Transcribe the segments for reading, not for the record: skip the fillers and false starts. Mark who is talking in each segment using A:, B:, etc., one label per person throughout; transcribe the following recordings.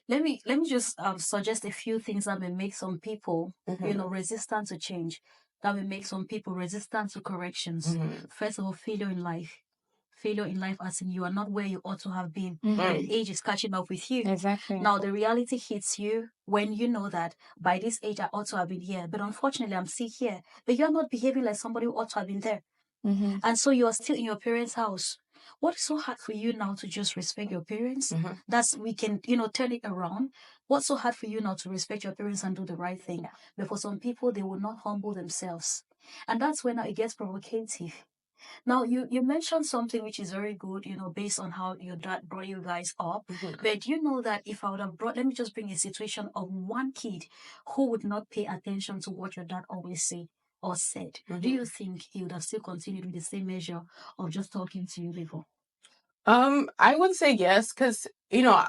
A: let me just suggest a few things that may make some people, resistant to change. That will make some people resistant to corrections. First of all, failure in life. Failure in life, as in you are not where you ought to have been. And age is catching up with you.
B: Exactly.
A: Now, the reality hits you when you know that by this age I ought to have been here. But unfortunately, I'm still here. But you're not behaving like somebody who ought to have been there. And so you're still in your parents' house. What is so hard for you now to just respect your parents? That's we can, turn it around. What's so hard for you now to respect your parents and do the right thing? But for some people, they will not humble themselves. And that's when now it gets provocative. Now, you mentioned something which is very good, based on how your dad brought you guys up. But do you know that if I would have let me just bring a situation of one kid who would not pay attention to what your dad always say or said, do you think he would have still continued with the same measure of just talking to you before?
C: I would say yes, because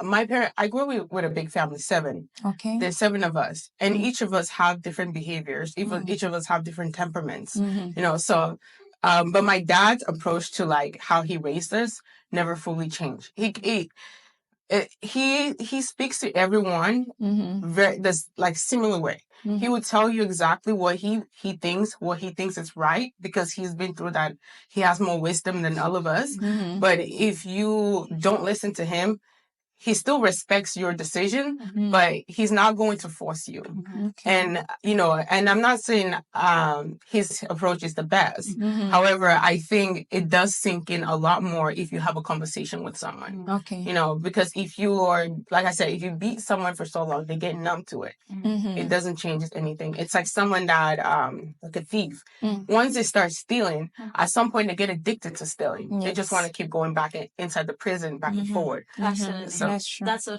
C: my parent. I grew up with a big family, 7.
B: Okay.
C: There's 7 of us, and each of us have different behaviors. Even each of us have different temperaments. So, but my dad's approach to like how he raised us never fully changed. He speaks to everyone this like similar way. He would tell you exactly what he thinks is right, because he's been through that. He has more wisdom than all of us. But if you don't listen to him, he still respects your decision, but he's not going to force you. And, and I'm not saying his approach is the best. However, I think it does sink in a lot more if you have a conversation with someone.
B: Okay.
C: Because if you are, like I said, if you beat someone for so long, they get numb to it. It doesn't change anything. It's like someone that, like a thief. Once they start stealing, at some point they get addicted to stealing. They just want to keep going back inside the prison, back and forward.
A: Absolutely.
C: So
B: That's true.
A: That's so